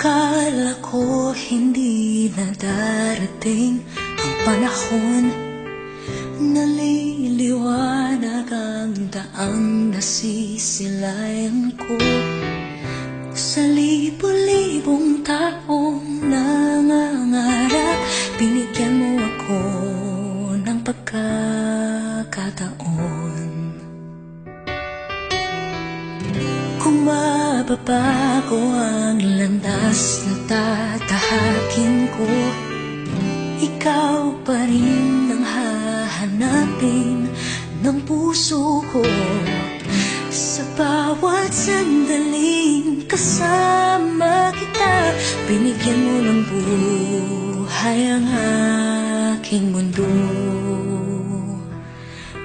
Akala ko hindi na darating ang panahon, naliliwanag ang daang nasisilayan ko. Sa libo-libong taong nangangarap, binigyan mo ako ng pagkakataon. Kung mababago ang landas na tatahakin ko, ikaw pa rin ang hahanapin ng puso ko. Sa bawat sandaling kasama kita, binigyan mo ng buhay ang aking mundo.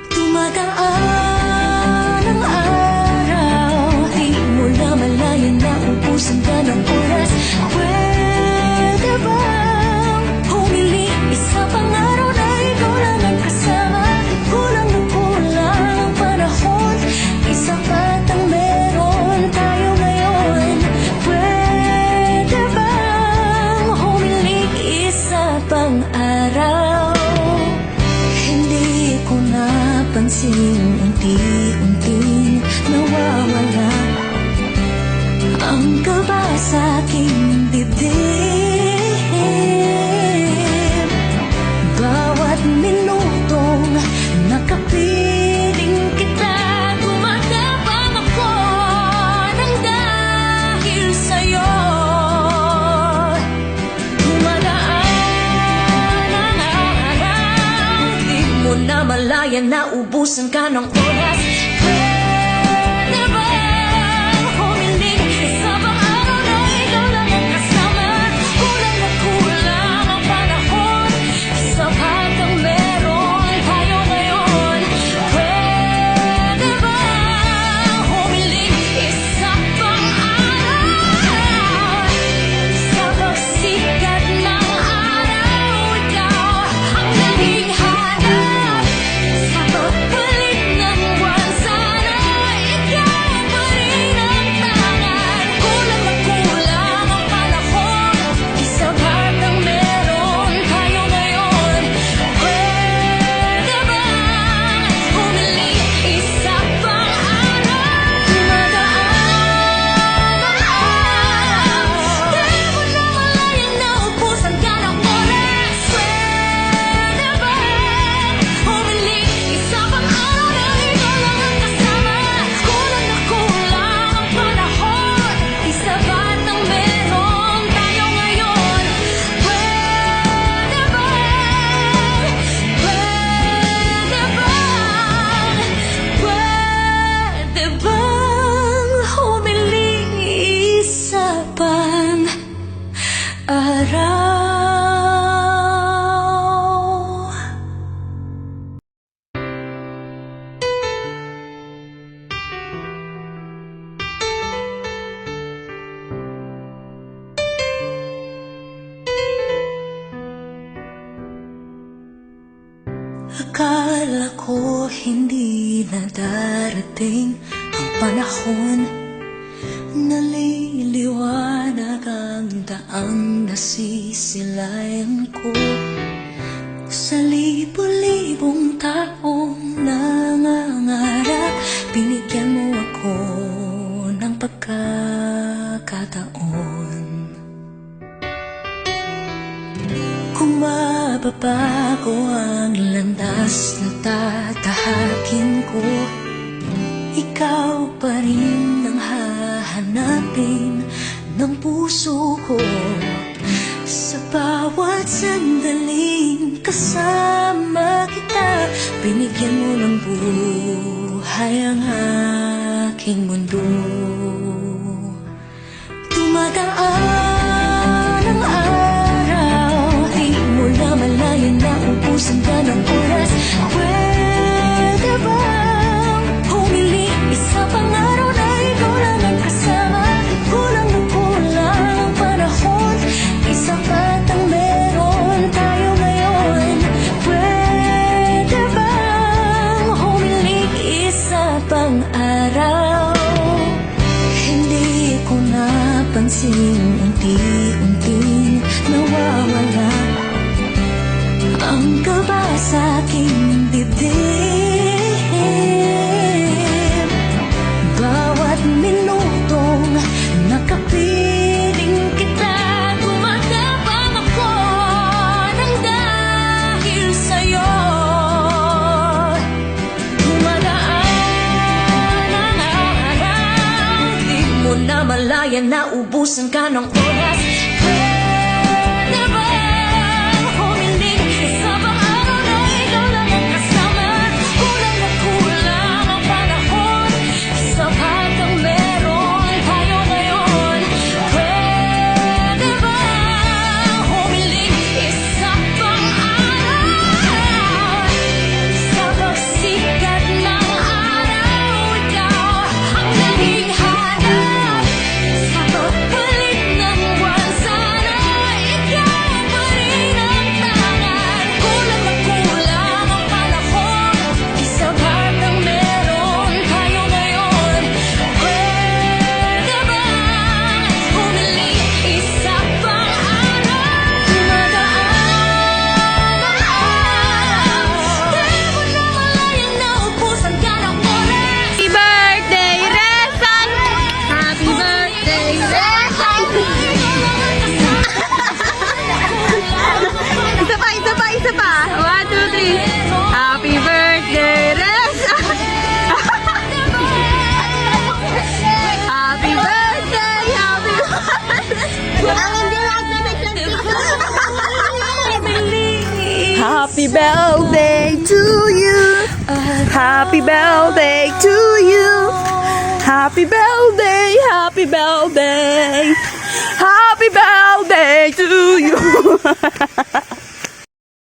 Dumadaan ang araw, di mo na malayan na ubusan ka ng oras. Pwede bang humiling isa pang araw na ikaw lang ang kasama? Kulang na kulang ang panahon, isa pa't ang meron tayo ngayon. Pwede bang humiling isa pang araw? Hindi ko napansin, unti-unting nawawala ang kaba sa aking dibdib. Bawat minutong nakapiling kita, gumatapang ako ng dahil sa'yo. Dumadaan ang araw, di mo na malayan na ubusan ka ng oras. Pwede bang humiling isa pang araw na ikaw lang ang kasama? Kulang na kulang ang panahon, sapat ang meron tayo ngayon. Pwede bang humiling isa pang araw? Sa pagsikat ng araw, ikaw ang naging hanap. Sa pagbalik ng buwan, sana ikaw pa rin ang tangan. Kulang na kulang ang panahon, isapat ang meron tayo ngayon. Pwede bang humiling isa pang araw? Dumadaan ang araw, di mo na malayan na ubusan ka ng oras. Pwede bang humiling isa pang araw na ikaw lang ang kasama? Kulang na kulang ang panahon, isapat ang meron tayo ngayon. Pwede bang humiling isa pang araw? Akala ko hindi na darating ang panahon, naliliwanag ang daang nasisilayan ko. Sa libo-libong taong nangangarap, binigyan mo ako ng pagkakataon. Kung mababago ang landas na tatahakin ko, ikaw pa rin ang hahanapin ng puso ko. Sa bawat sandaling kasama kita, binigyan mo ng buhay ang aking mundo. Dumadaan ang araw, di mo na malayan na ubusan ka ng oras. Pwede bang humiling isa pang araw na ikaw lang ang kasama? Kulang na kulang ang panahon, isa pa't ang meron tayo ngayon. Pwede bang humiling isa pang araw? Hindi ko napansin, unti-unting nawawala ang kaba sa aking dibdib. Bawat minutong nakapiling kita, tumatapang ako ng dahil sa'yo. Dumadaan ang araw, di mo na malaya na ubusan ka ng oras. Pwede bang humiling isa pang araw na ikaw lang ang kasama? Kulang na kulang ang panahon, sapat ang meron tayo ngayon. Pwede bang humiling isa pang araw? Sa pagsikat ng araw, ikaw ang naging hanap. Sa pagpalit ng buwan, sana ikaw pa rin ang tangan. Kulang na kulang ang panahon, sapat ang meron tayo ngayon. Pwede bang humiling isa pang araw? Dumadaan ang araw, di mo na malaya na ubusan ka ng oras. Happy birthday, Resan! Happy birthday, Resan! Isa pa, isa pa, isa pa. 1, 2, 3. Happy birthday, Resan! Happy birthday, happy Happy birthday to you. Happy birthday to you. Happy birthday, happy birthday. Happy birthday to you.